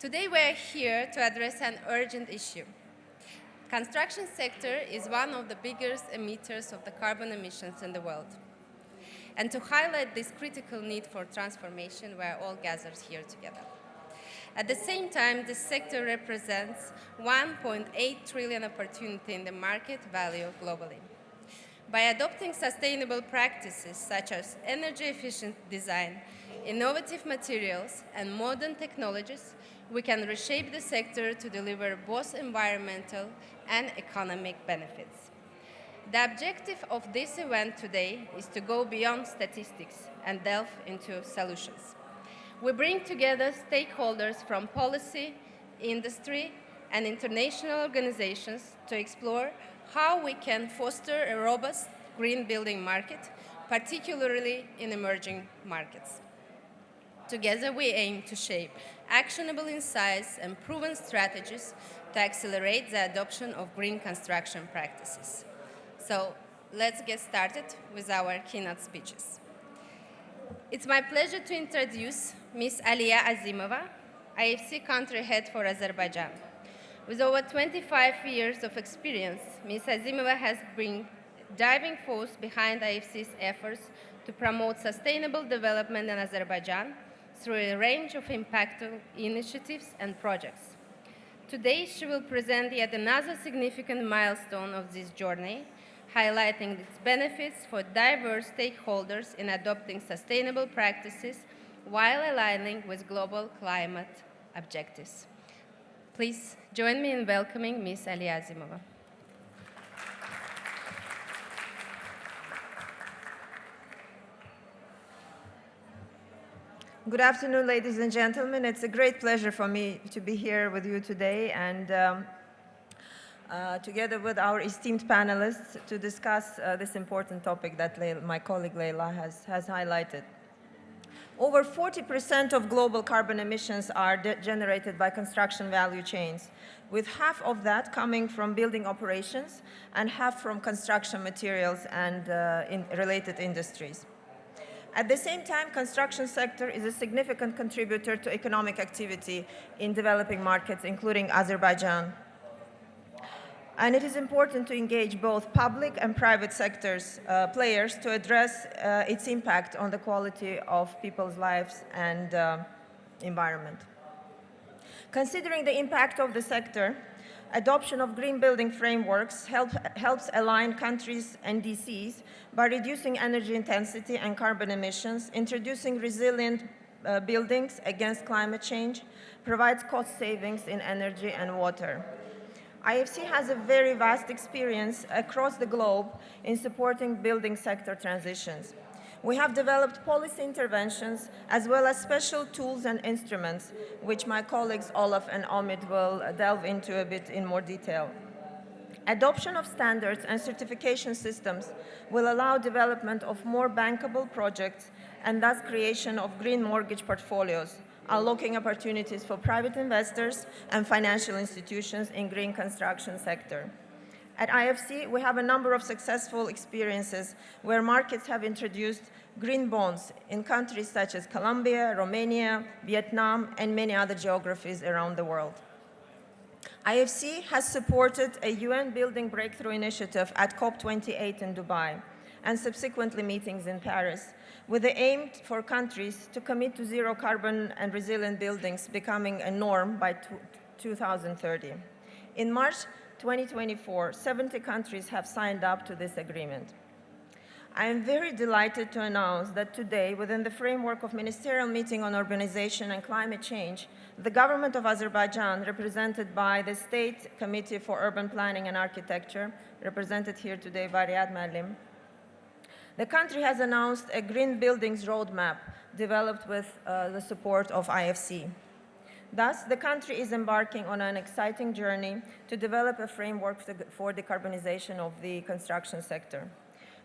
Today we are here to address an urgent issue. Construction sector is one of the biggest emitters of the carbon emissions in the world. And to highlight this critical need for transformation, we are all gathered here together. At the same time, this sector represents 1.8 trillion opportunity in the market value globally. By adopting sustainable practices such as energy-efficient design, innovative materials, and modern technologies, we can reshape the sector to deliver both environmental and economic benefits. The objective of this event today is to go beyond statistics and delve into solutions. We bring together stakeholders from policy, industry, and international organizations to explore how we can foster a robust green building market, particularly in emerging markets. Together, we aim to shape actionable insights and proven strategies to accelerate the adoption of green construction practices. So, let's get started with our keynote speeches. It's my pleasure to introduce Ms. Aliya Azimova, IFC country head for Azerbaijan. With over 25 years of experience, Ms. Azimova has been driving force behind IFC's efforts to promote sustainable development in Azerbaijan through a range of impactful initiatives and projects. Today, she will present yet another significant milestone of this journey, highlighting its benefits for diverse stakeholders in adopting sustainable practices while aligning with global climate objectives. Please join me in welcoming Ms. Aliya Azimova. Good afternoon, ladies and gentlemen. It's a great pleasure for me to be here with you today and together with our esteemed panelists to discuss this important topic that my colleague Leila has highlighted. Over 40% of global carbon emissions are generated by construction value chains, with half of that coming from building operations and half from construction materials and related industries. At the same time, construction sector is a significant contributor to economic activity in developing markets, including Azerbaijan. And it is important to engage both public and private sectors players to address its impact on the quality of people's lives and environment. Considering the impact of the sector, adoption of green building frameworks helps align countries' NDCs by reducing energy intensity and carbon emissions, introducing resilient buildings against climate change, provides cost savings in energy and water. IFC has a very vast experience across the globe in supporting building sector transitions. We have developed policy interventions as well as special tools and instruments, which my colleagues Olaf and Ahmed will delve into a bit in more detail. Adoption of standards and certification systems will allow development of more bankable projects and thus creation of green mortgage portfolios, unlocking opportunities for private investors and financial institutions in green construction sector. At IFC, we have a number of successful experiences where markets have introduced green bonds in countries such as Colombia, Romania, Vietnam, and many other geographies around the world. IFC has supported a UN Building Breakthrough Initiative at COP28 in Dubai and subsequently meetings in Paris, with the aim for countries to commit to zero carbon and resilient buildings becoming a norm by 2030. In March 2024, 70 countries have signed up to this agreement. I am very delighted to announce that today, within the framework of Ministerial Meeting on Urbanization and Climate Change, the government of Azerbaijan, represented by the State Committee for Urban Planning and Architecture, represented here today by Riyad Malim, the country has announced a green buildings roadmap developed with the support of IFC. Thus, the country is embarking on an exciting journey to develop a framework for decarbonization of the construction sector.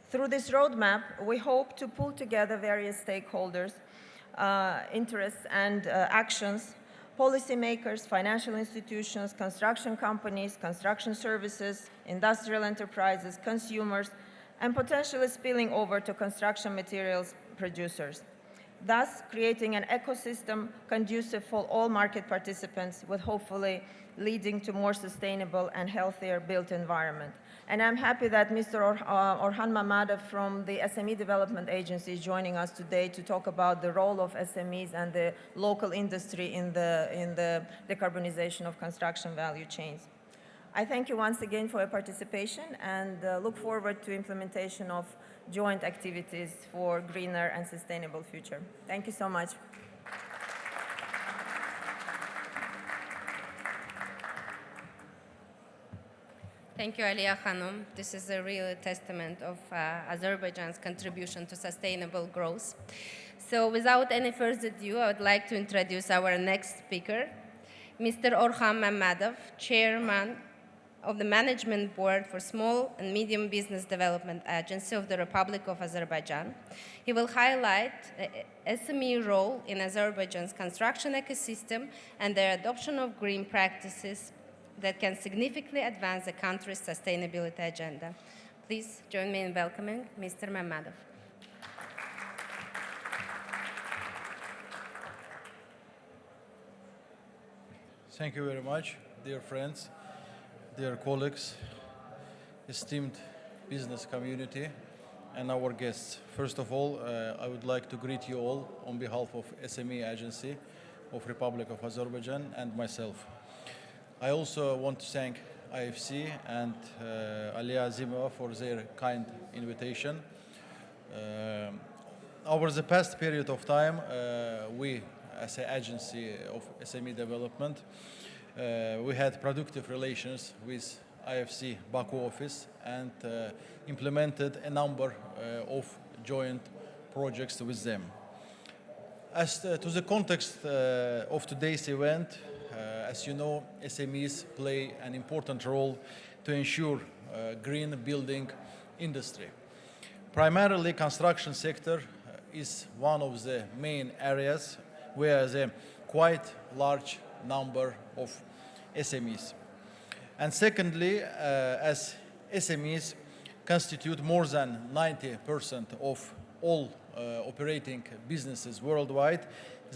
Through this roadmap, we hope to pull together various stakeholders, interests, and actions, policymakers, financial institutions, construction companies, construction services, industrial enterprises, consumers, and potentially spilling over to construction materials producers. thus creating an ecosystem conducive for all market participants, with hopefully leading to more sustainable and healthier built environment. And I'm happy that Mr. Orkhan Mammadov from the SME Development Agency is joining us today to talk about the role of SMEs and the local industry in the decarbonization of construction value chains. I thank you once again for your participation and look forward to implementation of joint activities for greener and sustainable future. Thank you so much. Thank you, Aliya Hanum. This is a real testament of Azerbaijan's contribution to sustainable growth. So without any further ado, I would like to introduce our next speaker, Mr. Orkhan Mammadov, Chairman of the Management Board for Small and Medium Business Development Agency of the Republic of Azerbaijan. He will highlight the SME role in Azerbaijan's construction ecosystem and their adoption of green practices that can significantly advance the country's sustainability agenda. Please join me in welcoming Mr. Mammadov. Thank you very much, dear friends, dear colleagues, esteemed business community, and our guests. First of all, I would like to greet you all on behalf of SME Agency of Republic of Azerbaijan and myself. I also want to thank IFC and Aliya Azimova for their kind invitation. Over the past period of time, we, as an agency of SME development, we had productive relations with IFC Baku office and implemented a number of joint projects with them. As to the context of today's event, as you know, SMEs play an important role to ensure green building industry. Primarily, construction sector is one of the main areas where there are quite large number of SMEs. And secondly, as SMEs constitute more than 90% of all operating businesses worldwide,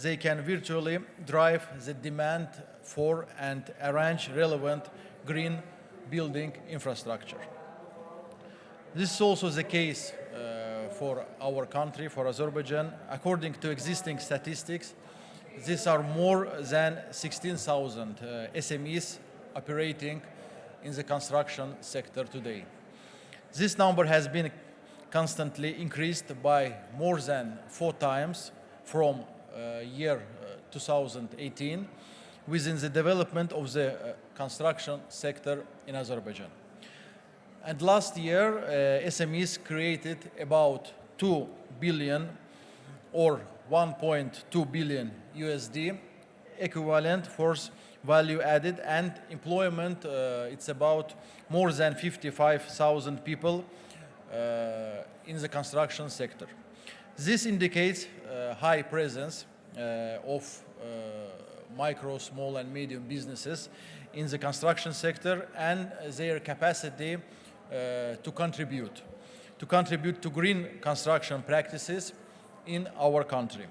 they can virtually drive the demand for and arrange relevant green building infrastructure. This is also the case for our country, for Azerbaijan. According to existing statistics, these are more than 16,000 SMEs operating in the construction sector today. This number has been constantly increased by more than 4 times from year 2018 within the development of the construction sector in Azerbaijan. And last year, SMEs created about 2 billion or 1.2 billion USD equivalent force value added, and employment, it's about more than 55,000 people in the construction sector. This indicates high presence of micro, small and medium businesses in the construction sector and their capacity to contribute to green construction practices in our country.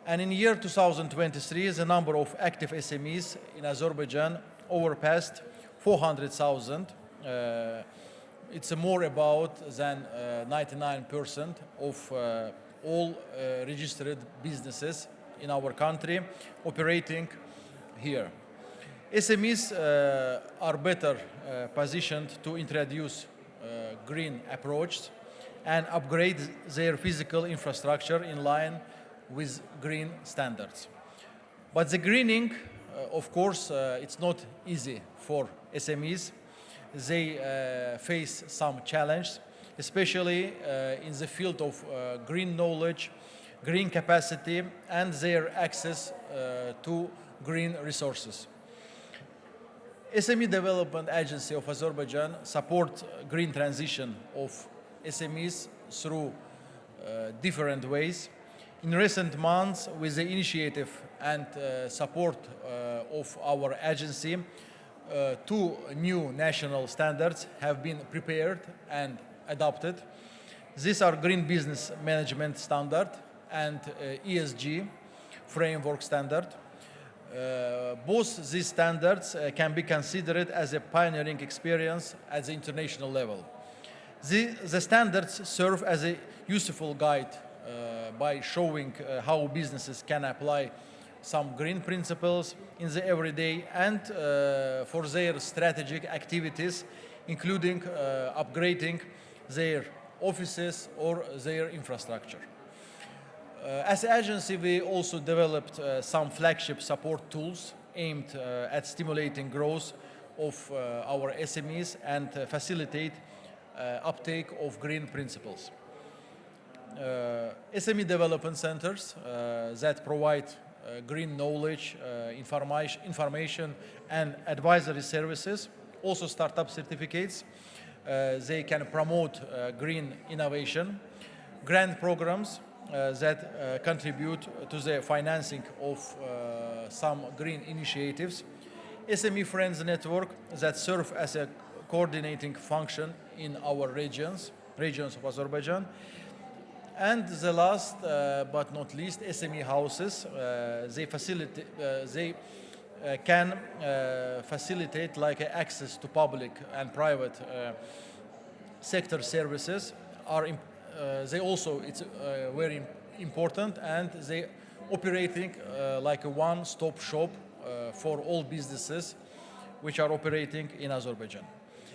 And in year 2023, the number of active SMEs in Azerbaijan overpassed 400,000. It's more about than 99% of all registered businesses in our country operating here. SMEs are better positioned to introduce green approaches and upgrade their physical infrastructure in line with green standards. But the greening, of course, it's not easy for SMEs. They face some challenge, especially in the field of green knowledge, green capacity, and their access to green resources. SME Development Agency of Azerbaijan supports green transition of SMEs through different ways. In recent months, with the initiative and support of our agency, 2 new national standards have been prepared and adopted. These are Green Business Management Standard and ESG framework standard. Both these standards can be considered as a pioneering experience at the international level. The standards serve as a useful guide by showing how businesses can apply some green principles in the everyday and for their strategic activities, including upgrading their offices or their infrastructure. As an agency, we also developed some flagship support tools aimed at stimulating growth of our SMEs and facilitate uptake of green principles. SME development centers that provide green knowledge, information and advisory services, also startup certificates. They can promote green innovation, grant programs that contribute to the financing of some green initiatives, SME Friends Network that serve as a coordinating function in our regions of Azerbaijan, and the last but not least, SME houses. They can facilitate like access to public and private sector services. They also, it's very important, and they operating like a one-stop shop for all businesses which are operating in Azerbaijan.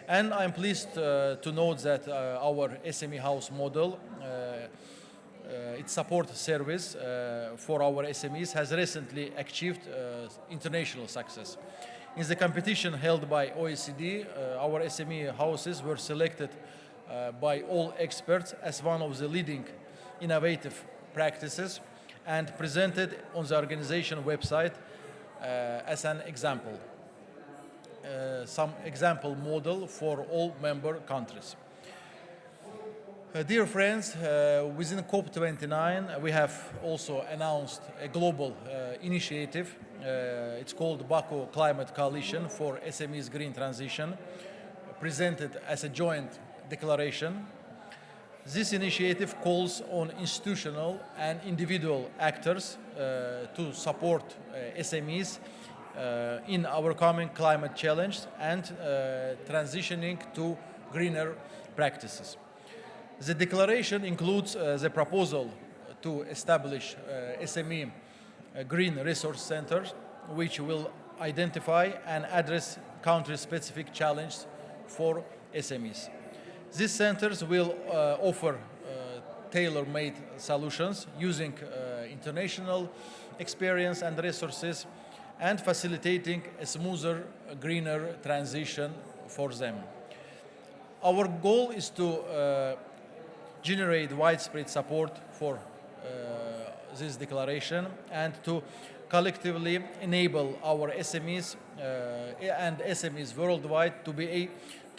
And I'm pleased to note that our SME house model, its support service for our SMEs has recently achieved international success. In the competition held by OECD, our SME houses were selected by all experts as one of the leading innovative practices and presented on the organization website as an example. Some example model for all member countries. Dear friends, within COP29 we have also announced a global initiative. It's called Baku Climate Coalition for SMEs Green Transition, presented as a joint declaration. This initiative calls on institutional and individual actors to support SMEs in overcoming climate challenge and transitioning to greener practices. The declaration includes the proposal to establish SME green resource centers, which will identify and address country-specific challenges for SMEs. These centers will offer tailor-made solutions using international experience and resources and facilitating a smoother, greener transition for them. Our goal is to generate widespread support for this declaration and to collectively enable our SMEs and SMEs worldwide to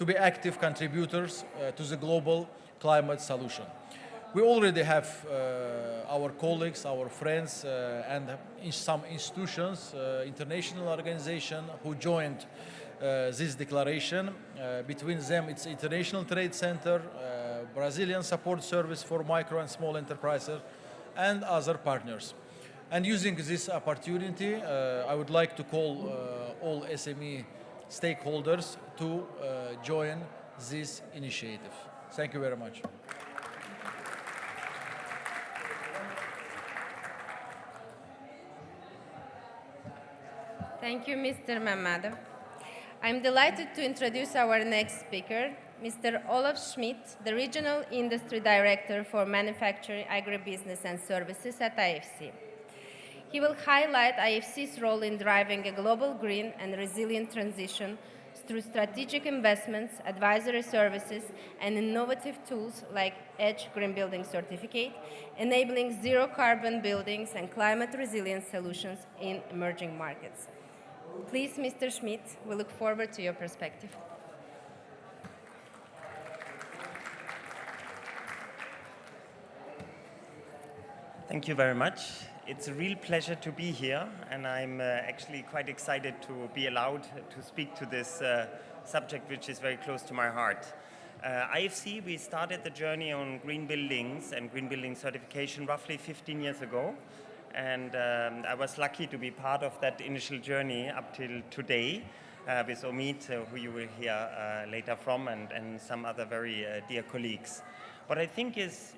be active contributors to the global climate solution. We already have our colleagues, our friends, and some institutions, international organizations who joined this declaration. Between them, it's International Trade Center, Brazilian Support Service for Micro and Small Enterprises, and other partners. And using this opportunity, I would like to call all SME stakeholders to join this initiative. Thank you very much. Thank you, Mr. Mammadov. I'm delighted to introduce our next speaker, Mr. Olaf Schmidt, the Regional Industry Director for Manufacturing, Agribusiness and Services at IFC. He will highlight IFC's role in driving a global green and resilient transition through strategic investments, advisory services, and innovative tools like EDGE Green Building Certificate, enabling zero-carbon buildings and climate-resilient solutions in emerging markets. Please, Mr. Schmidt, we look forward to your perspective. Thank you very much. It's a real pleasure to be here, and I'm actually quite excited to be allowed to speak to this subject, which is very close to my heart. IFC, we started the journey on green buildings and green building certification roughly 15 years ago. And I was lucky to be part of that initial journey up till today with Omid, who you will hear later from, and some other very dear colleagues. What I think is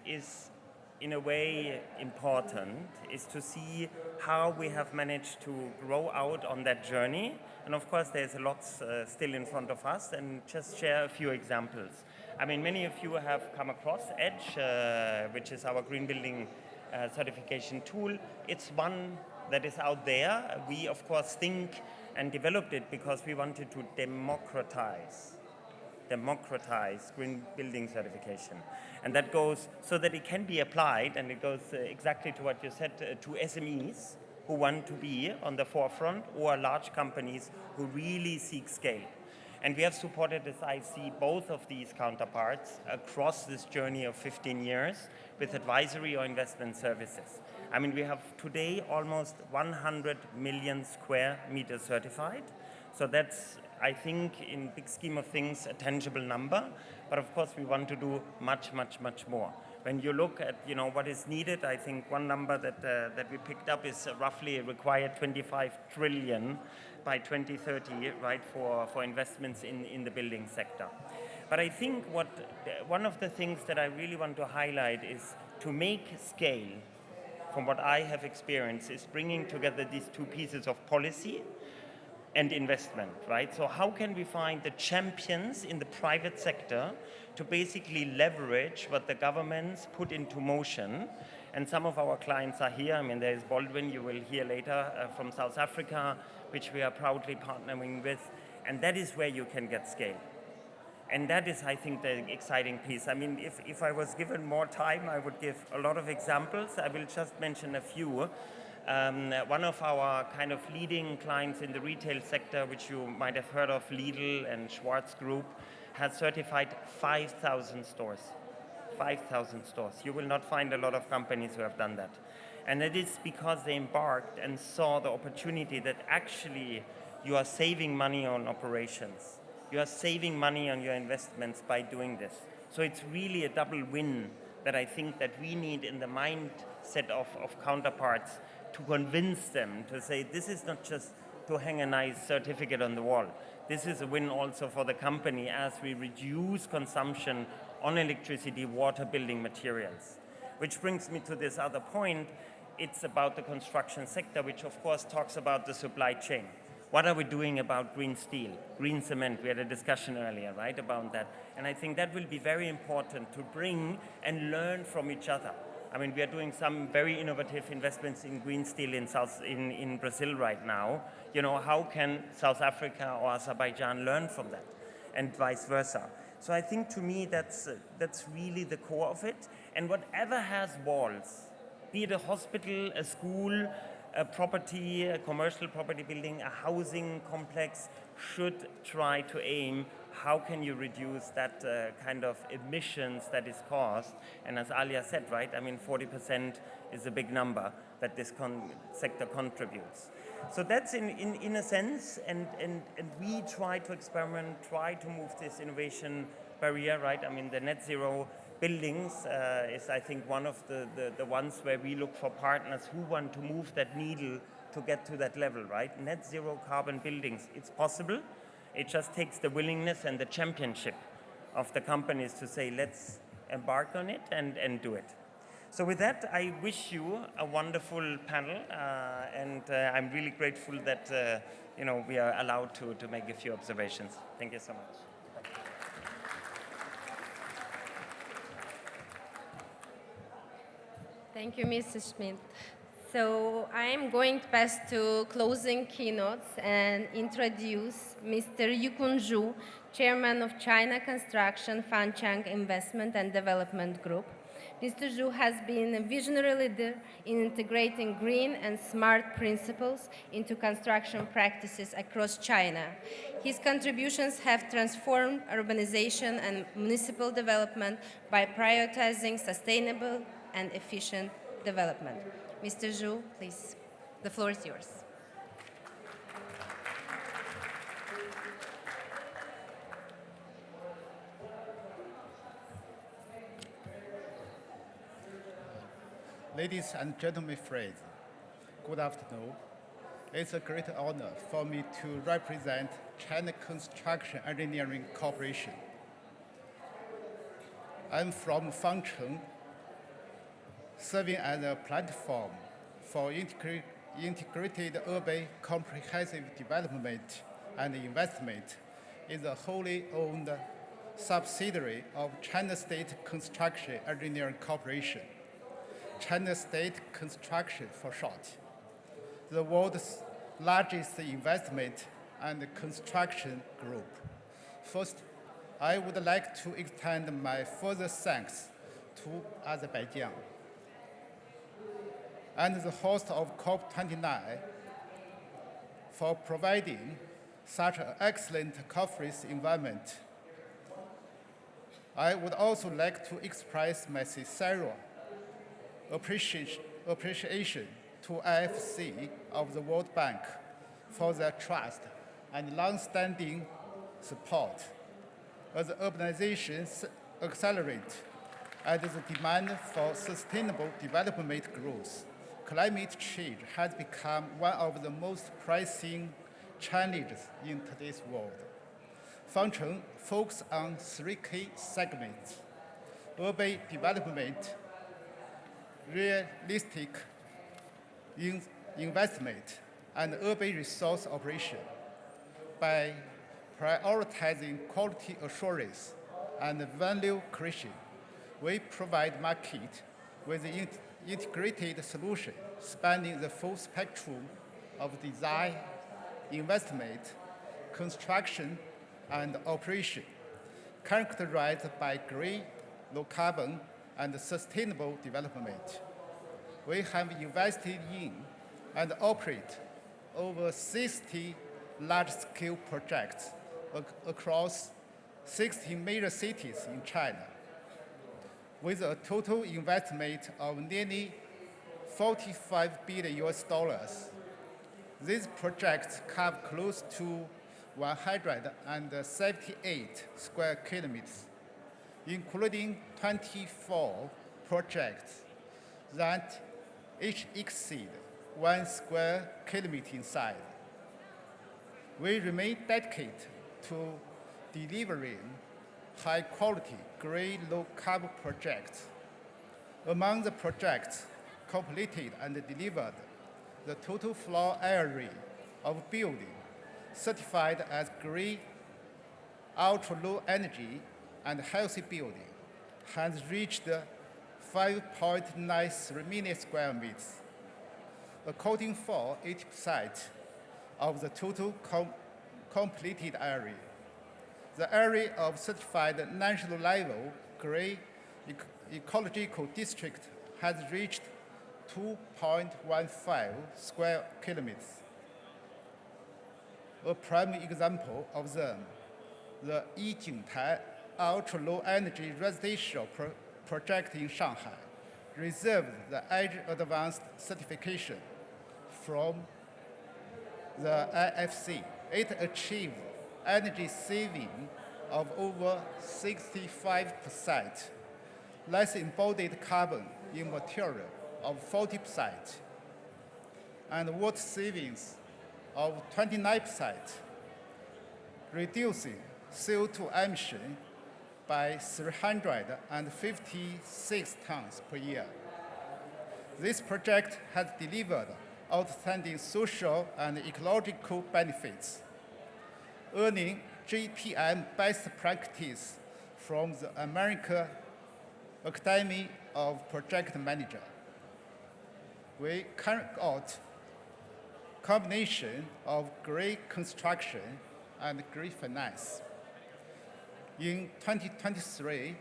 in a way important is to see how we have managed to grow out on that journey. And of course, there's lots still in front of us, and just share a few examples. I mean, many of you have come across EDGE, which is our green building certification tool. It's one that is out there. We, of course, think and developed it because we wanted to democratize green building certification. And that goes so that it can be applied, and it goes exactly to what you said, to SMEs who want to be on the forefront, or large companies who really seek scale. And we have supported, as I see, both of these counterparts across this journey of 15 years with advisory or investment services. I mean, we have today almost 100 million square meters certified. So that's, I think, in big scheme of things, a tangible number. But of course, we want to do much, much, much more. When you look at, what is needed, I think one number that we picked up is roughly required 25 trillion by 2030, right, for investments in the building sector. But I think one of the things that I really want to highlight is to make scale, from what I have experienced, is bringing together these two pieces of policy and investment, right? So how can we find the champions in the private sector to basically leverage what the governments put into motion? And some of our clients are here. I mean, there's Baldwin, you will hear later, from South Africa, which we are proudly partnering with. And that is where you can get scale. And that is, I think, the exciting piece. I mean, if I was given more time, I would give a lot of examples. I will just mention a few. One of our kind of leading clients in the retail sector, which you might have heard of, Lidl and Schwarz Group, has certified 5,000 stores. 5,000 stores. You will not find a lot of companies who have done that. And it is because they embarked and saw the opportunity that actually you are saving money on operations. You are saving money on your investments by doing this. So it's really a double win that I think that we need in the mindset of counterparts to convince them to say, this is not just to hang a nice certificate on the wall. This is a win also for the company as we reduce consumption on electricity, water, building materials. Which brings me to this other point. It's about the construction sector, which of course talks about the supply chain. What are we doing about green steel, green cement? We had a discussion earlier, right, about that. And I think that will be very important to bring and learn from each other. I mean, we are doing some very innovative investments in green steel in Brazil right now. How can South Africa or Azerbaijan learn from that, and vice versa? So I think, to me, that's really the core of it. And whatever has walls, be it a hospital, a school, a property, a commercial property building, a housing complex, should try to aim how can you reduce that kind of emissions that is caused. And as Aliya said, right, I mean, 40% is a big number that this sector contributes. So that's in a sense, and we try to experiment, try to move this innovation barrier, right? I mean, the net zero buildings is, I think, one of the ones where we look for partners who want to move that needle to get to that level, right? Net zero carbon buildings, it's possible. It just takes the willingness and the championship of the companies to say, let's embark on it and do it. So with that, I wish you a wonderful panel, and I'm really grateful that we are allowed to make a few observations. Thank you so much. Thank you, Mr. Schmidt. So I'm going to pass to closing keynotes and introduce Mr. Yukun ZHOU, Chairman of China Construction Fangcheng Investment and Development Group. Mr. ZHOU has been a visionary leader in integrating green and smart principles into construction practices across China. His contributions have transformed urbanization and municipal development by prioritizing sustainable and efficient development. Mr. ZHOU, please, the floor is yours. Ladies and gentlemen friends, good afternoon. It's a great honor for me to represent China Construction Engineering Corporation. I'm from Fangcheng, serving as a platform for integrated urban comprehensive development and investment in the wholly owned subsidiary of China State Construction Engineering Corporation, China State Construction for short, the world's largest investment and construction group. First, I would like to extend my further thanks to Azerbaijan and the host of COP29 for providing such an excellent conference environment. I would also like to express my sincere appreciation to IFC of the World Bank for their trust and long-standing support. As urbanization accelerates and the demand for sustainable development grows, climate change has become one of the most pressing challenges in today's world. Fangcheng focuses on 3 key segments: urban development, realistic investment, and urban resource operation. By prioritizing quality assurance and value creation, we provide market with an integrated solution spanning the full spectrum of design, investment, construction, and operation, characterized by green, low carbon, and sustainable development. We have invested in and operate over 60 large-scale projects across 16 major cities in China, with a total investment of nearly $45 billion. These projects cover close to 178 square kilometers, including 24 projects that each exceed 1 square kilometer in size. We remain dedicated to delivering high-quality, green, low-carbon projects. Among the projects completed and delivered, the total floor area of building certified as green, ultra-low energy, and healthy building has reached 5.93 million square meters, accounting for 80% of the total completed area. The area of certified national level green ecological district has reached 2.15 square kilometers. A prime example of them, the Yijingtai ultra-low energy residential project in Shanghai, received the Edge Advanced certification from the IFC. It achieved energy saving of over 65%, less embodied carbon in material of 40%, and water savings of 29%, reducing CO2 emission by 356 tons per year. This project has delivered outstanding social and ecological benefits, earning GPM Best Practice from the American Academy of Project Managers. We carry out combination of green construction and green finance. In 2023,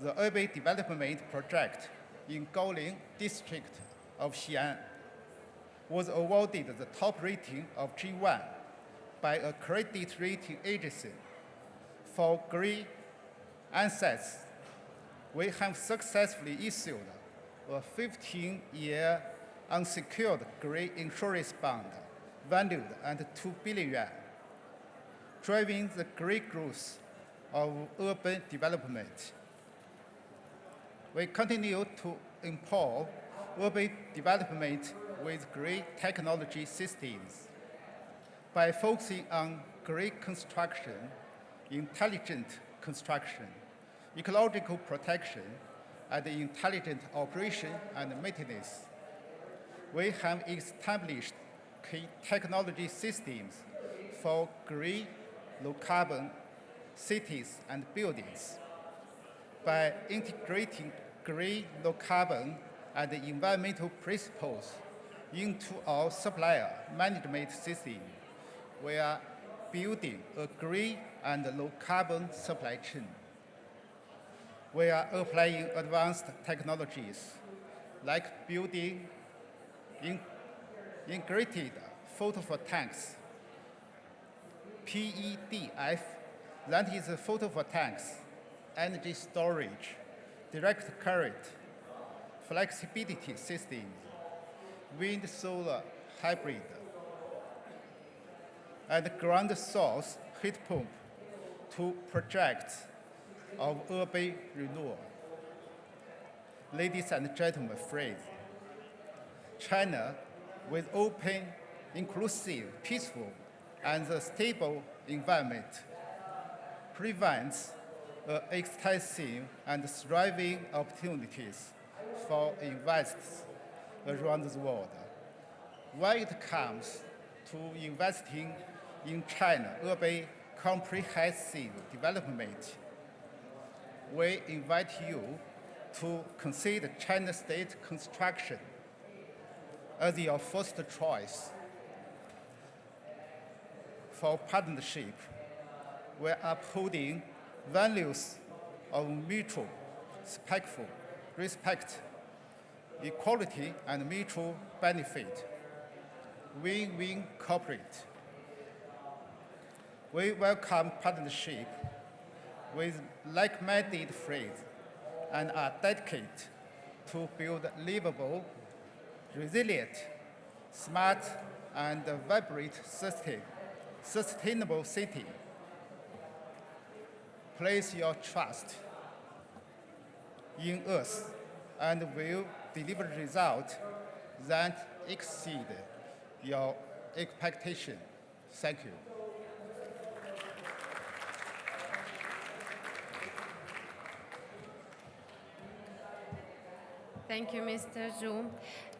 the urban development project in Gaoling district of Xi'an was awarded the top rating of G1 by a credit rating agency. For green assets, we have successfully issued a 15-year unsecured green insurance bond valued at 2 billion yuan, driving the great growth of urban development. We continue to empower urban development with green technology systems. By focusing on green construction, intelligent construction, ecological protection, and intelligent operation and maintenance, we have established key technology systems for green, low-carbon cities and buildings. By integrating green, low-carbon, and environmental principles into our supplier management system, we are building a green and low-carbon supply chain. We are applying advanced technologies like building integrated photovoltaics, PEDF, that is photovoltaics, energy storage, direct current, flexibility system, wind-solar hybrid, and ground source heat pump to projects of urban renewal. Ladies and gentlemen, friends, China, with open, inclusive, peaceful, and stable environment, prevents extensive and thriving opportunities for investors around the world. When it comes to investing in China urban comprehensive development, we invite you to consider China state construction as your first choice. For partnership, we're upholding values of mutual, respect, equality, and mutual benefit. Win-win corporate. We welcome partnership with like-minded friends and are dedicated to build livable, resilient, smart, and vibrant sustainable city. Place your trust in us and will deliver results that exceed your expectation. Thank you. Thank you, Mr. ZHOU.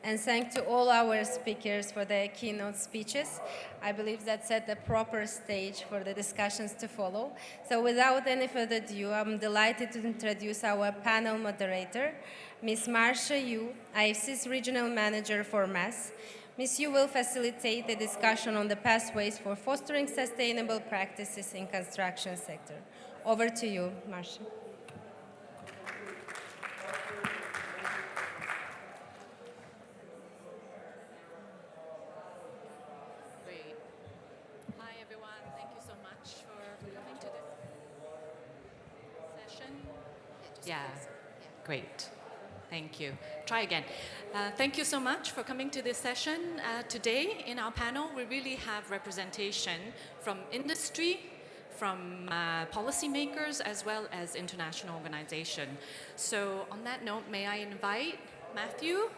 And thank to all our speakers for their keynote speeches. I believe that set the proper stage for the discussions to follow. So without any further ado, I'm delighted to introduce our panel moderator, Ms. Marcia Yu, IFC's Regional Manager for MAS. Ms. Yu will facilitate the discussion on the pathways for fostering sustainable practices in construction sector. Over to you, Marcia. Yeah, great. Thank you. Try again. Thank you so much for coming to this session. Today in our panel, we really have representation from industry, from policymakers, as well as international organizations. So on that note, may I invite Matthew?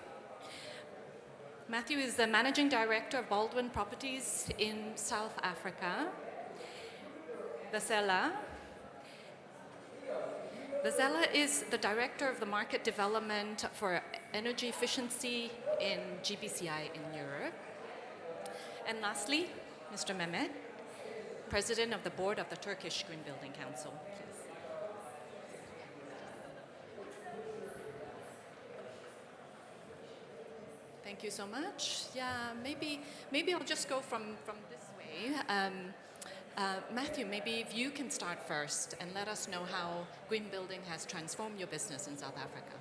Matthew is the Managing Director of Baldwin Properties in South Africa. Vasela is the Director of the Market Development for Energy Efficiency in GBCI in Europe. And lastly, Mr. Mehmet, President of the Board of the Turkish Green Building Council. Please. Thank you so much. Yeah, maybe I'll just go from this way. Matthew, maybe if you can start first and let us know how green building has transformed your business in South Africa.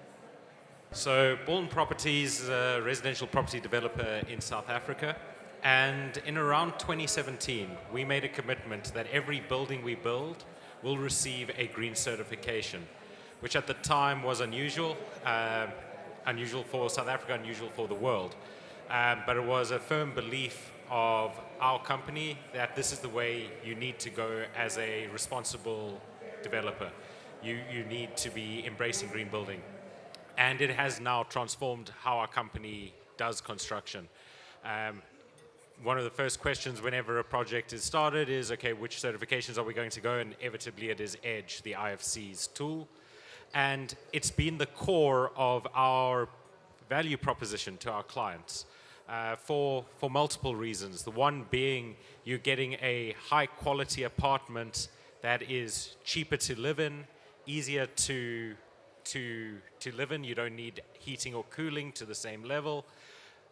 So Baldwin Properties is a residential property developer in South Africa. And in around 2017, we made a commitment that every building we build will receive a green certification, which at the time was unusual for South Africa, unusual for the world. But it was a firm belief of our company that this is the way you need to go as a responsible developer. You need to be embracing green building. and it has now transformed how our company does construction. One of the first questions whenever a project is started is, okay, which certifications are we going to go? And inevitably it is EDGE, the IFC's tool. And it's been the core of our value proposition to our clients for multiple reasons. The one being you're getting a high quality apartment that is cheaper to live in, easier to live in. You don't need heating or cooling to the same level.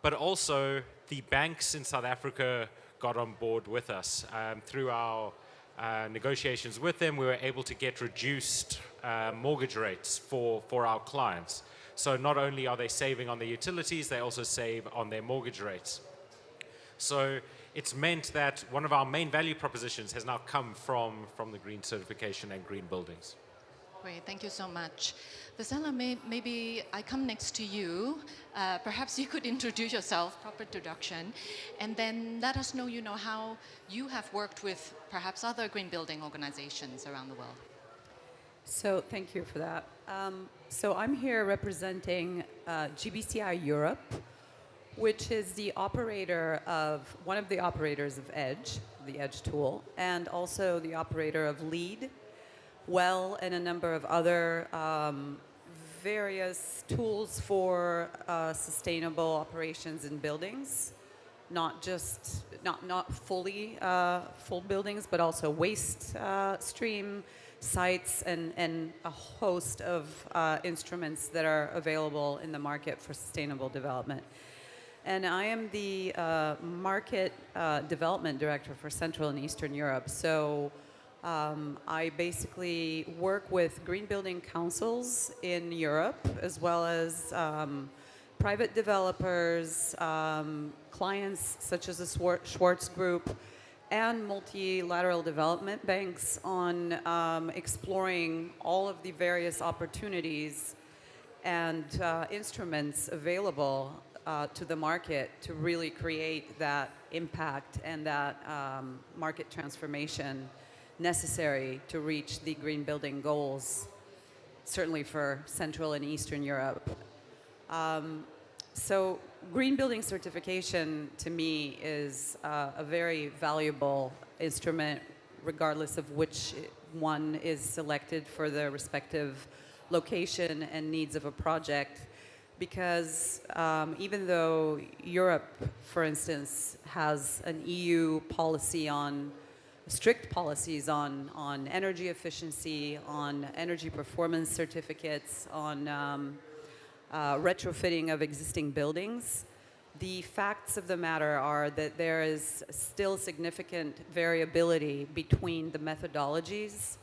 But also, the banks in South Africa got on board with us. Through our negotiations with them, we were able to get reduced mortgage rates for our clients. So not only are they saving on their utilities, they also save on their mortgage rates. So it's meant that one of our main value propositions has now come from the green certification and green buildings. Great, thank you so much. Vesela, maybe I come next to you. Perhaps you could introduce yourself, proper introduction, and then let us know, how you have worked with perhaps other green building organizations around the world. So thank you for that. So I'm here representing GBCI Europe, which is the operator of, one of the operators of EDGE, the EDGE tool, and also the operator of LEED, WELL, and a number of other various tools for sustainable operations in buildings, not fully full buildings, but also waste stream sites and a host of instruments that are available in the market for sustainable development. And I am the market development director for Central and Eastern Europe. So I basically work with green building councils in Europe, as well as private developers, clients such as the Schwartz Group, and multilateral development banks on exploring all of the various opportunities and instruments available to the market to really create that impact and that market transformation necessary to reach the green building goals, certainly for Central and Eastern Europe. So green building certification to me is a very valuable instrument, regardless of which one is selected for the respective location and needs of a project. Because even though Europe, for instance, has an EU policy on strict policies on energy efficiency, on energy performance certificates, on retrofitting of existing buildings, the facts of the matter are that there is still significant variability between the methodologies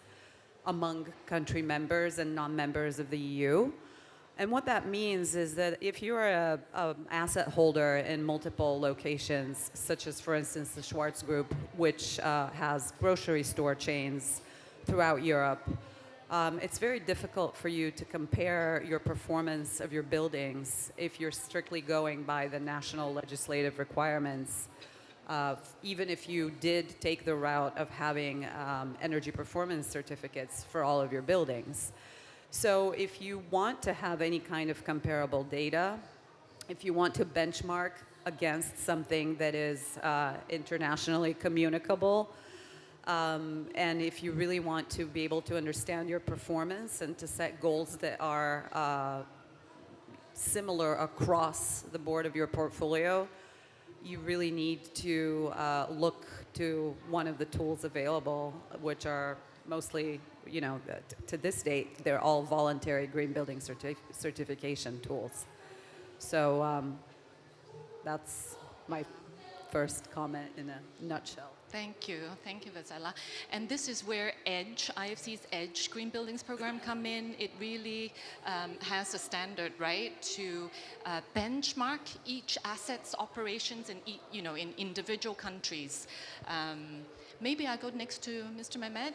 among country members and non-members of the EU. And what that means is that if you're an asset holder in multiple locations, such as, for instance, the Schwartz Group, which has grocery store chains throughout Europe, it's very difficult for you to compare your performance of your buildings if you're strictly going by the national legislative requirements, even if you did take the route of having energy performance certificates for all of your buildings. So if you want to have any kind of comparable data, if you want to benchmark against something that is internationally communicable, and if you really want to be able to understand your performance and to set goals that are similar across the board of your portfolio, you really need to look to one of the tools available, which are mostly, to this date, they're all voluntary green building certification tools. So that's my first comment in a nutshell. Thank you, Vesela. And this is where EDGE, IFC's EDGE Green Buildings Program come in. It really has a standard, right, to benchmark each asset's operations in, in individual countries. Maybe I'll go next to Mr. Mehmed.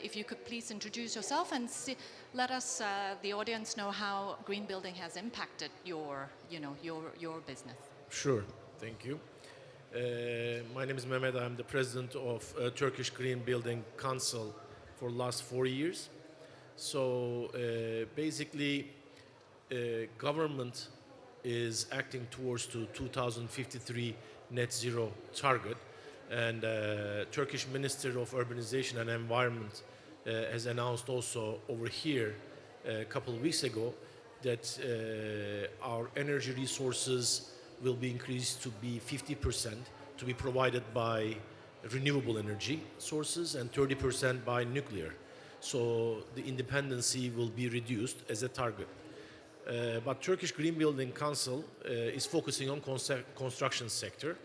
If you could please introduce yourself and let us, the audience, know how green building has impacted your business. Sure, thank you. My name is Mehmet. I'm the president of Turkish Green Building Council for the last 4 years. So basically, government is acting towards to 2053 net zero target, and Turkish Minister of Urbanization and Environment has announced also over here a couple of weeks ago that our energy resources will be increased to be 50% to be provided by renewable energy sources and 30% by nuclear. So the independency will be reduced as a target. But Turkish Green Building Council is focusing on construction sector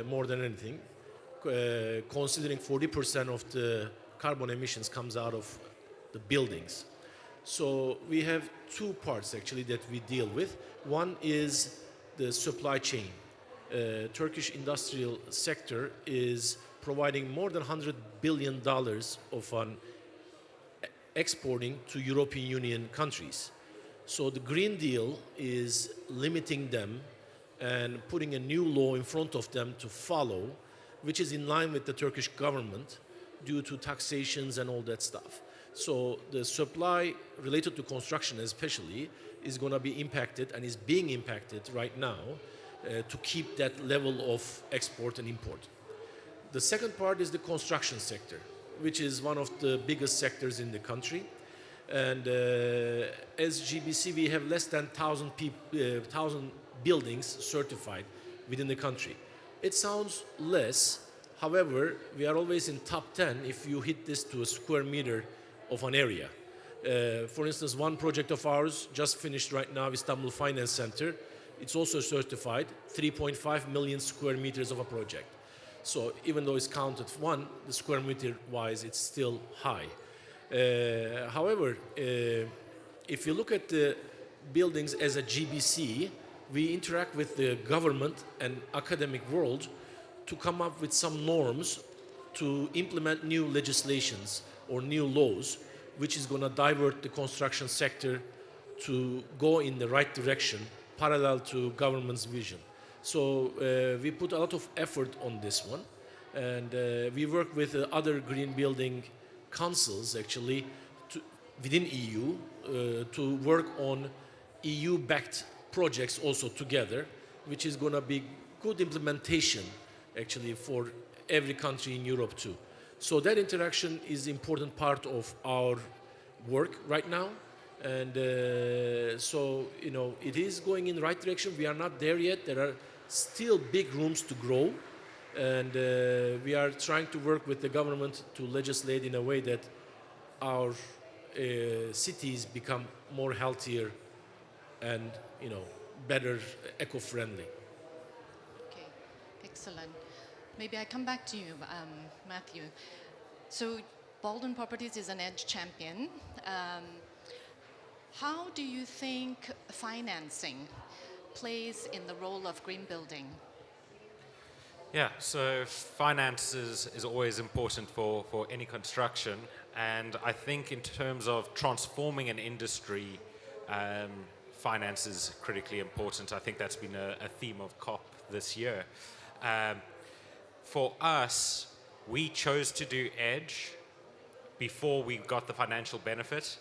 more than anything, considering 40% of the carbon emissions comes out of the buildings. So we have two parts actually that we deal with. One is the supply chain. Turkish industrial sector is providing more than $100 billion of exporting to European Union countries. So the Green Deal is limiting them and putting a new law in front of them to follow, which is in line with the Turkish government due to taxations and all that stuff. So the supply related to construction especially is going to be impacted and is being impacted right now to keep that level of export and import. The second part is the construction sector, which is one of the biggest sectors in the country. And as GBC, we have less than 1,000 buildings certified within the country. It sounds less. However, we are always in top 10 if you hit this to a square meter of an area. For instance, one project of ours just finished right now, Istanbul Finance Center. It's also certified, 3.5 million square meters of a project. So even though it's counted one, the square meter wise, it's still high. However, if you look at the buildings as a GBC, we interact with the government and academic world to come up with some norms to implement new legislations or new laws, which is going to divert the construction sector to go in the right direction, parallel to government's vision. So we put a lot of effort on this one, and we work with other green building councils actually within EU to work on EU-backed projects also together, which is going to be good implementation actually for every country in Europe too. So that interaction is important part of our work right now, and so you know it is going in the right direction. We are not there yet. There are still big rooms to grow, and we are trying to work with the government to legislate in a way that our cities become more healthier and better eco-friendly. Okay, excellent. Maybe I come back to you, Matthew. So Baldwin Properties is an EDGE champion. How do you think financing plays in the role of green building? Yeah, so finance is always important for any construction, and I think in terms of transforming an industry, finance is critically important. I think that's been a theme of COP this year. For us, we chose to do EDGE before we got the financial benefit,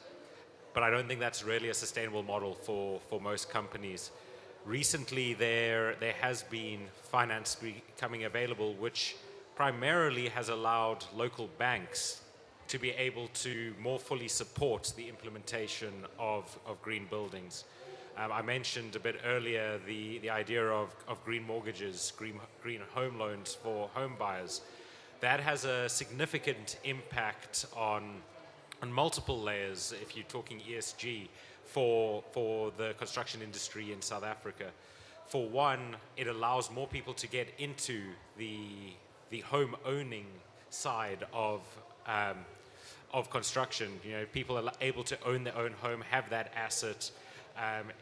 but I don't think that's really a sustainable model for most companies. Recently, there has been finance becoming available, which primarily has allowed local banks to be able to more fully support the implementation of green buildings. I mentioned a bit earlier the idea of green mortgages, green home loans for home buyers. That has a significant impact on multiple layers, if you're talking ESG, for the construction industry in South Africa. For one, it allows more people to get into the home owning side of construction. People are able to own their own home, have that asset.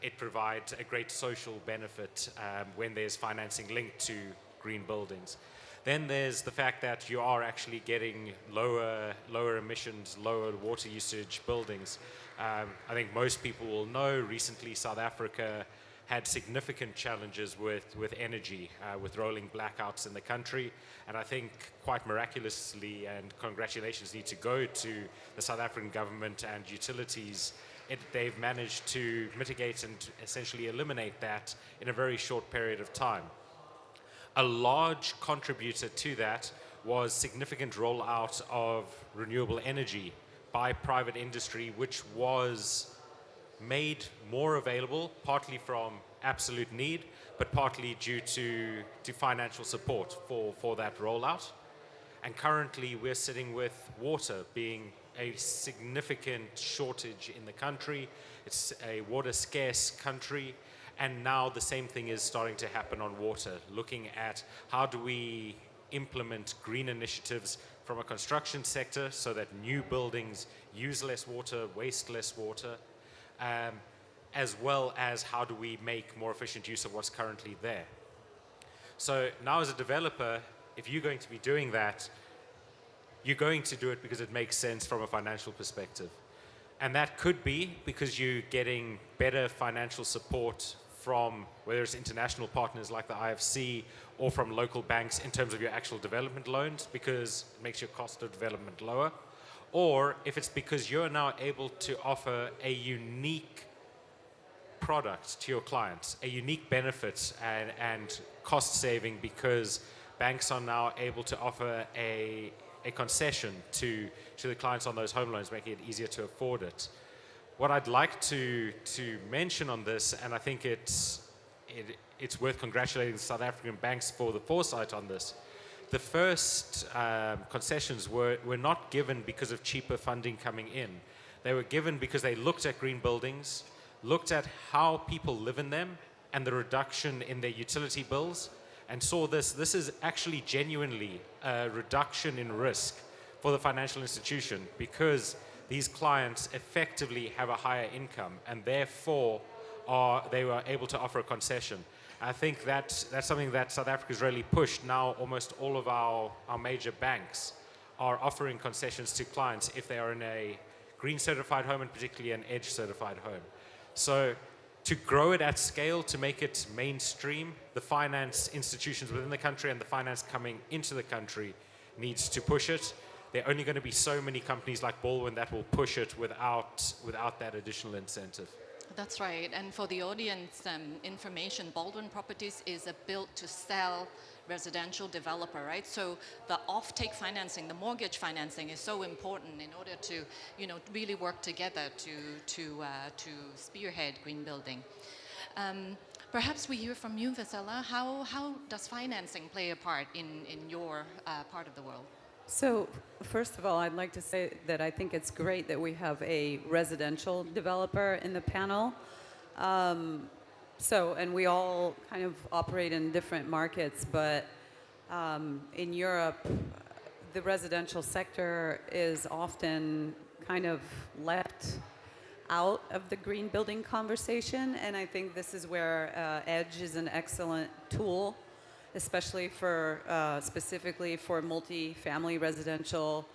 It provides a great social benefit when there's financing linked to green buildings. Then there's the fact that you are actually getting lower emissions, lower water usage buildings. I think most people will know recently South Africa had significant challenges with energy, with rolling blackouts in the country. And I think quite miraculously, and congratulations need to go to the South African government and utilities they've managed to mitigate and essentially eliminate that in a very short period of time. A large contributor to that was significant rollout of renewable energy by private industry, which was made more available, partly from absolute need, but partly due to financial support for that rollout. And currently we're sitting with water being a significant shortage in the country. It's a water scarce country. And now the same thing is starting to happen on water, looking at how do we implement green initiatives from a construction sector so that new buildings use less water, waste less water, as well as how do we make more efficient use of what's currently there. So now as a developer, if you're going to be doing that, you're going to do it because it makes sense from a financial perspective. And that could be because you're getting better financial support from whether it's international partners like the IFC or from local banks in terms of your actual development loans, because it makes your cost of development lower. Or if it's because you're now able to offer a unique product to your clients, a unique benefit and cost saving, because banks are now able to offer a concession to the clients on those home loans, making it easier to afford it. What I'd like to mention on this, and I think it's worth congratulating the South African banks for the foresight on this. The first concessions were not given because of cheaper funding coming in. They were given because they looked at green buildings, looked at how people live in them and the reduction in their utility bills, and saw this is actually genuinely a reduction in risk for the financial institution, because these clients effectively have a higher income and therefore they were able to offer a concession. I think that's something that South Africa's really pushed. Now almost all of our major banks are offering concessions to clients if they are in a green certified home, and particularly an EDGE certified home. So to grow it at scale, to make it mainstream, the finance institutions within the country and the finance coming into the country needs to push it. There are only going to be so many companies like Baldwin that will push it without that additional incentive. That's right. And for the audience information, Baldwin Properties is a built-to-sell residential developer, right? So the off-take financing, the mortgage financing is so important in order to, really work together to spearhead green building. Perhaps we hear from you, Vesela. How does financing play a part in your part of the world? So, first of all, I'd like to say that I think it's great that we have a residential developer in the panel. And we all kind of operate in different markets, but in Europe, the residential sector is often kind of left out of the green building conversation, and I think this is where EDGE is an excellent tool, especially for specifically for multi-family residential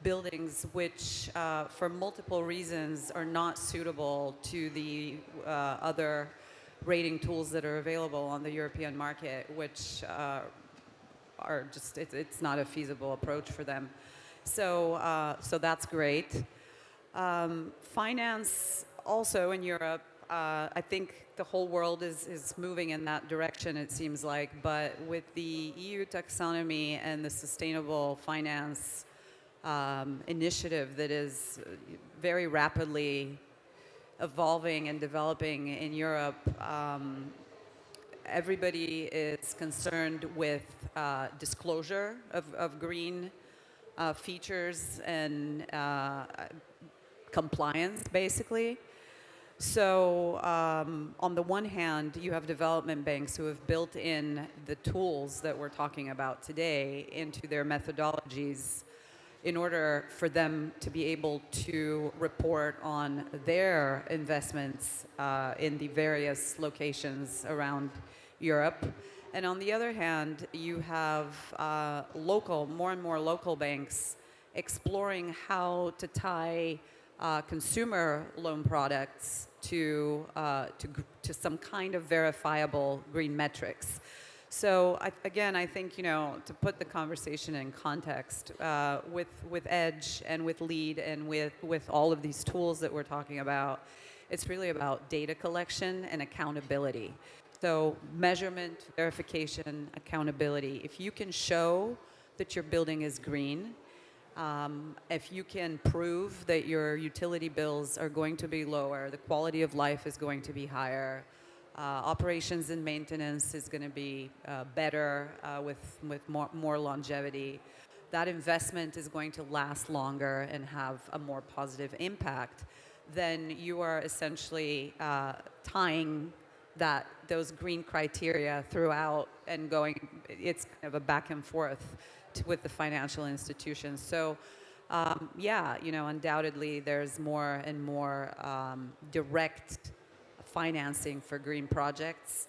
buildings, which for multiple reasons are not suitable to the other rating tools that are available on the European market, which are just, it's not a feasible approach for them. So, so that's great. Finance also in Europe, I think the whole world is moving in that direction, it seems like, but with the EU taxonomy and the sustainable finance initiative that is very rapidly evolving and developing in Europe, everybody is concerned with disclosure of green features and compliance, basically. So on the one hand, you have development banks who have built in the tools that we're talking about today into their methodologies in order for them to be able to report on their investments in the various locations around Europe. And on the other hand, you have more and more local banks exploring how to tie consumer loan products to some kind of verifiable green metrics. So again, I think, to put the conversation in context, with Edge and with LEAD and with all of these tools that we're talking about, it's really about data collection and accountability. So measurement, verification, accountability. If you can show that your building is green, if you can prove that your utility bills are going to be lower, the quality of life is going to be higher, operations and maintenance is going to be better with more longevity, that investment is going to last longer and have a more positive impact, then you are essentially tying those green criteria throughout and going, it's kind of a back and forth with the financial institutions. So yeah, undoubtedly there's more and more direct financing for green projects.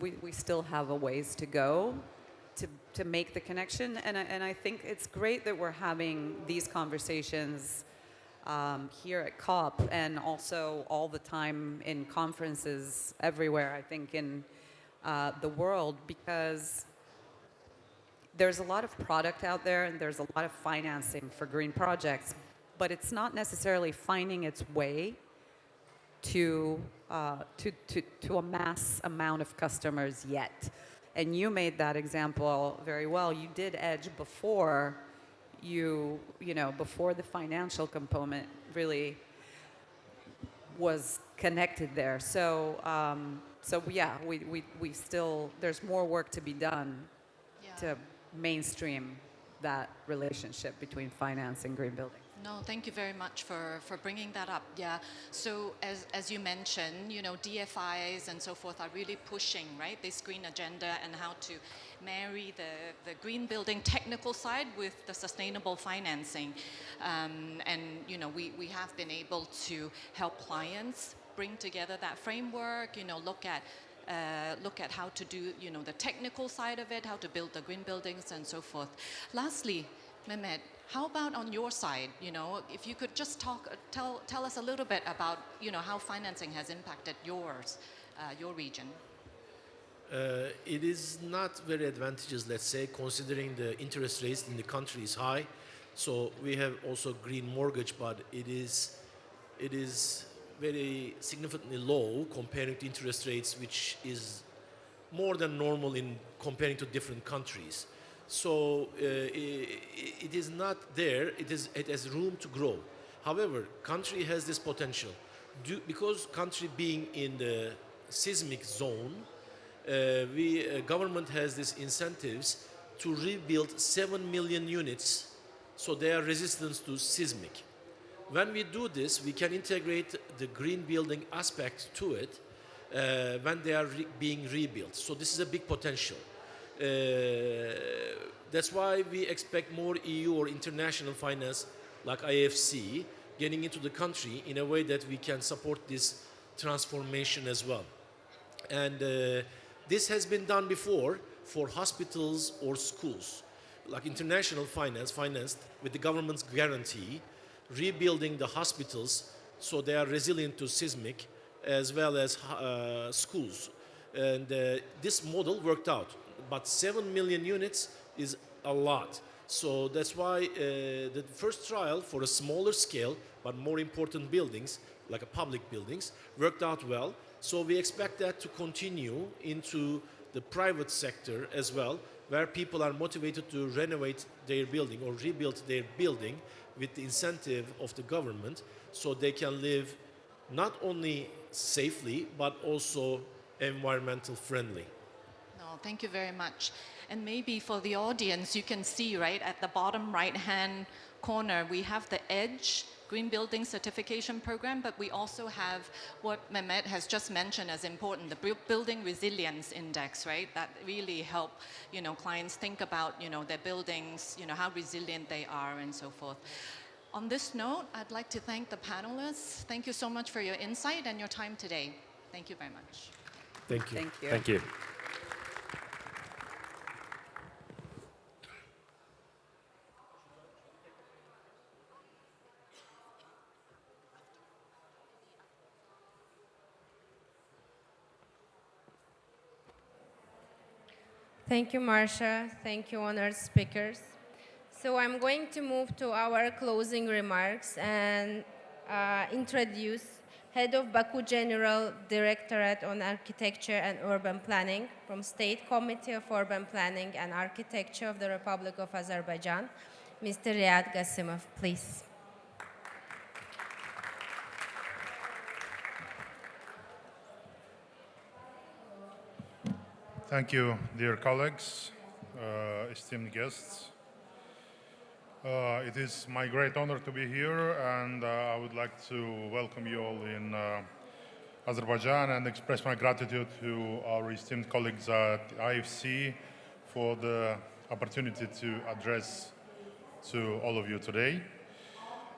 We still have a ways to go to make the connection, and I think it's great that we're having these conversations here at COP and also all the time in conferences everywhere, I think, in the world, because there's a lot of product out there and there's a lot of financing for green projects, but it's not necessarily finding its way to a mass amount of customers yet. And you made that example very well. You did Edge before before the financial component really was connected there. So yeah, we still, there's more work to be done to mainstream that relationship between finance and green building. No, thank you very much for bringing that up. Yeah, so as you mentioned, DFIs and so forth are really pushing, right, this green agenda and how to marry the green building technical side with the sustainable financing. And, we have been able to help clients bring together that framework, look at how to do, the technical side of it, how to build the green buildings and so forth. Lastly, Mehmet, how about on your side? If you could just tell us a little bit about, how financing has impacted your region. It is not very advantageous, let's say, considering the interest rates in the country is high. So we have also green mortgage, but it is very significantly low comparing to interest rates, which is more than normal in comparing to different countries. So it is not there. It has room to grow. However, country has this potential. Because country being in the seismic zone, government has these incentives to rebuild 7 million units, so they are resistant to seismic. When we do this, we can integrate the green building aspect to it when they are being rebuilt. So this is a big potential. That's why we expect more EU or international finance like IFC getting into the country in a way that we can support this transformation as well. And this has been done before for hospitals or schools, like international finance financed with the government's guarantee, rebuilding the hospitals so they are resilient to seismic, as well as schools. And this model worked out. But 7 million units is a lot. So that's why the first trial for a smaller scale, but more important buildings, like public buildings, worked out well. So we expect that to continue into the private sector as well, where people are motivated to renovate their building or rebuild their building with the incentive of the government, so they can live not only safely, but also environmental friendly. No, thank you very much. And maybe for the audience, you can see, right, at the bottom right-hand corner, we have the EDGE Green Building Certification Program, but we also have what Mehmet has just mentioned as important, the Building Resilience Index, right? That really help, clients think about, their buildings, how resilient they are and so forth. On this note, I'd like to thank the panelists. Thank you so much for your insight and your time today. Thank you very much. Thank you. Thank you. Thank you. Thank you, Marcia. Thank you, honored speakers. So I'm going to move to our closing remarks and introduce Head of Baku General Directorate on Architecture and Urban Planning from State Committee of Urban Planning and Architecture of the Republic of Azerbaijan, Mr. Riyad Gasimov, please. Thank you, dear colleagues, esteemed guests. It is my great honor to be here, and I would like to welcome you all in Azerbaijan and express my gratitude to our esteemed colleagues at IFC for the opportunity to address to all of you today.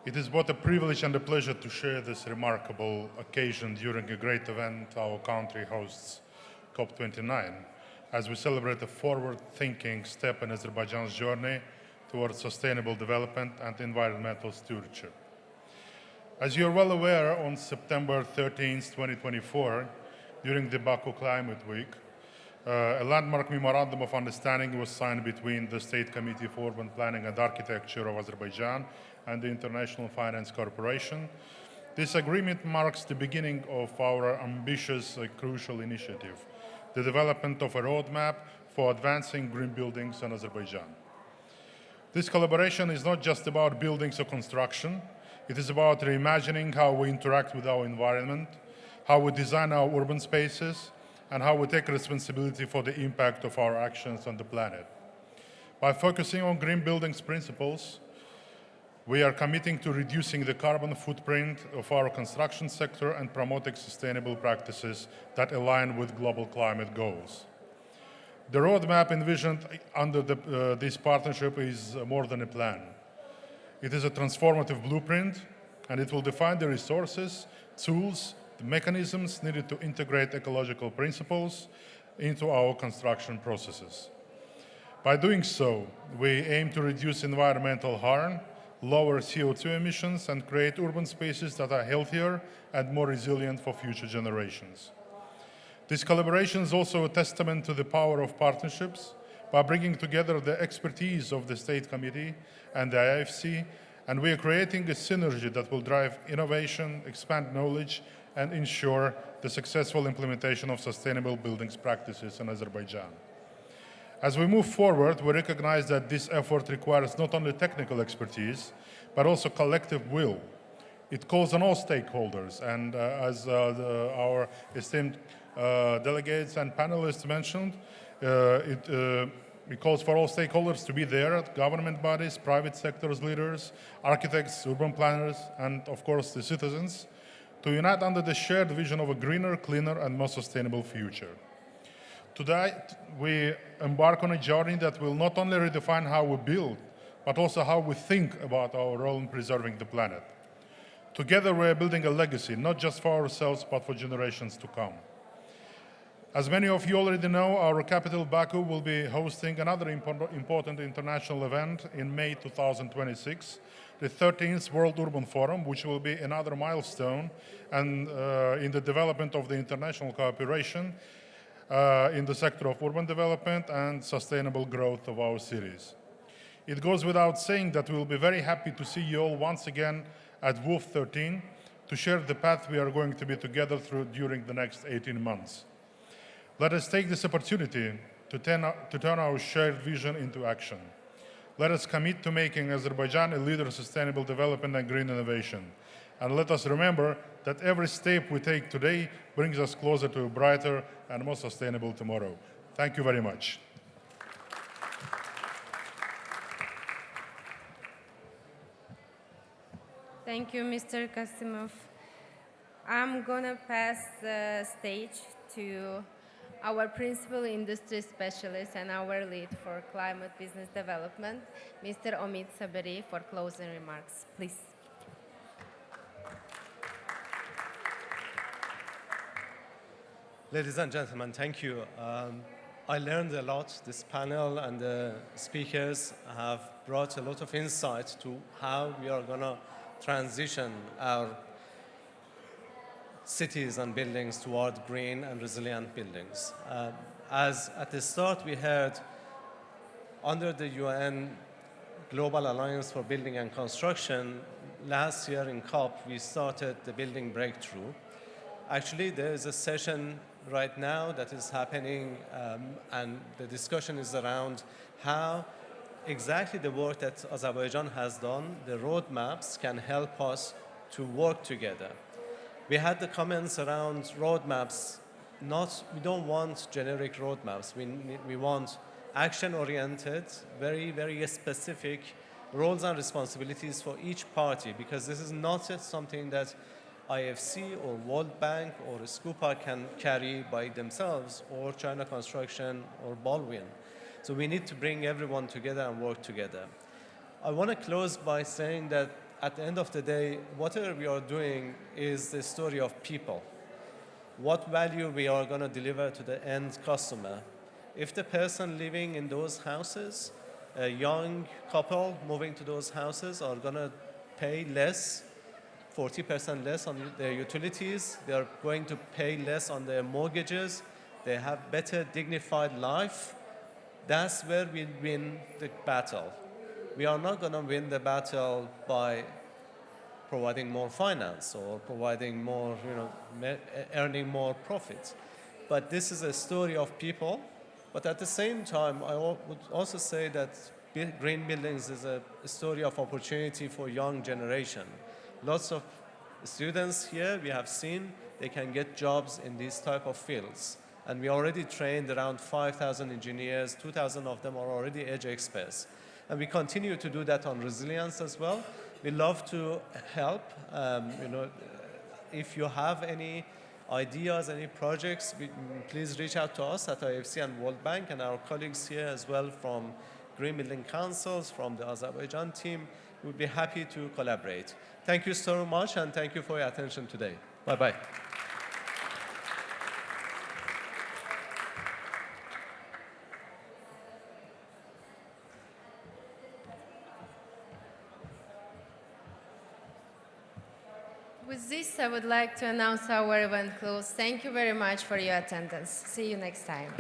It is both a privilege and a pleasure to share this remarkable occasion during a great event our country hosts, COP29, as we celebrate a forward-thinking step in Azerbaijan's journey towards sustainable development and environmental stewardship. As you are well aware, on September 13, 2024, during the Baku Climate Week, a landmark memorandum of understanding was signed between the State Committee for Urban Planning and Architecture of Azerbaijan and the International Finance Corporation. This agreement marks the beginning of our ambitious, crucial initiative, the development of a roadmap for advancing green buildings in Azerbaijan. This collaboration is not just about buildings or construction. It is about reimagining how we interact with our environment, how we design our urban spaces, and how we take responsibility for the impact of our actions on the planet. By focusing on green buildings principles, we are committing to reducing the carbon footprint of our construction sector and promoting sustainable practices that align with global climate goals. The roadmap envisioned under this partnership is more than a plan. It is a transformative blueprint, and it will define the resources, tools, the mechanisms needed to integrate ecological principles into our construction processes. By doing so, we aim to reduce environmental harm, lower CO2 emissions, and create urban spaces that are healthier and more resilient for future generations. This collaboration is also a testament to the power of partnerships by bringing together the expertise of the State Committee and the IFC, and we are creating a synergy that will drive innovation, expand knowledge, and ensure the successful implementation of sustainable buildings practices in Azerbaijan. As we move forward, we recognize that this effort requires not only technical expertise, but also collective will. It calls on all stakeholders, and as our esteemed delegates and panelists mentioned, it calls for all stakeholders to be there, government bodies, private sectors leaders, architects, urban planners, and of course the citizens, to unite under the shared vision of a greener, cleaner, and more sustainable future. Today, we embark on a journey that will not only redefine how we build, but also how we think about our role in preserving the planet. Together, we are building a legacy, not just for ourselves, but for generations to come. As many of you already know, our capital, Baku, will be hosting another important international event in May 2026, the 13th World Urban Forum, which will be another milestone and in the development of the international cooperation in the sector of urban development and sustainable growth of our cities. It goes without saying that we will be very happy to see you all once again at WUF 13 to share the path we are going to be together through during the next 18 months. Let us take this opportunity to turn our shared vision into action. Let us commit to making Azerbaijan a leader in sustainable development and green innovation. And let us remember that every step we take today brings us closer to a brighter and more sustainable tomorrow. Thank you very much. Thank you, Mr. Gasimov. I'm going to pass the stage to our principal industry specialist and our lead for climate business development, Mr. Omid Saberi, for closing remarks. Please. Ladies and gentlemen, thank you. I learned a lot. This panel and the speakers have brought a lot of insight to how we are going to transition our cities and buildings toward green and resilient buildings. as at the start we heard, under the UN Global Alliance for Building and Construction, last year in COP, we started the Building Breakthrough. Actually, there is a session right now that is happening, and the discussion is around how exactly the work that Azerbaijan has done, the roadmaps, can help us to work together. We had the comments around roadmaps. We don't want generic roadmaps. We want action-oriented, very, very specific roles and responsibilities for each party, because this is not just something that IFC or World Bank or Scupa can carry by themselves, or China Construction or Baldwin. So we need to bring everyone together and work together. I want to close by saying that at the end of the day, whatever we are doing is the story of people. What value we are going to deliver to the end customer. If the person living in those houses, a young couple moving to those houses, are going to pay less, 40% less on their utilities, they are going to pay less on their mortgages, they have better dignified life, that's where we win the battle. We are not going to win the battle by providing more finance or providing more, earning more profits. But this is a story of people. But at the same time, I would also say that green buildings is a story of opportunity for young generation. Lots of students here, we have seen, they can get jobs in these type of fields. And we already trained around 5,000 engineers, 2,000 of them are already edge experts. And we continue to do that on resilience as well. We love to help. If you have any ideas, any projects, please reach out to us at IFC and World Bank, and our colleagues here as well from Green Building Councils, from the Azerbaijan team. We'd be happy to collaborate. Thank you so much, and thank you for your attention today. Bye-bye. With this, I would like to announce our event closed. Thank you very much for your attendance. See you next time.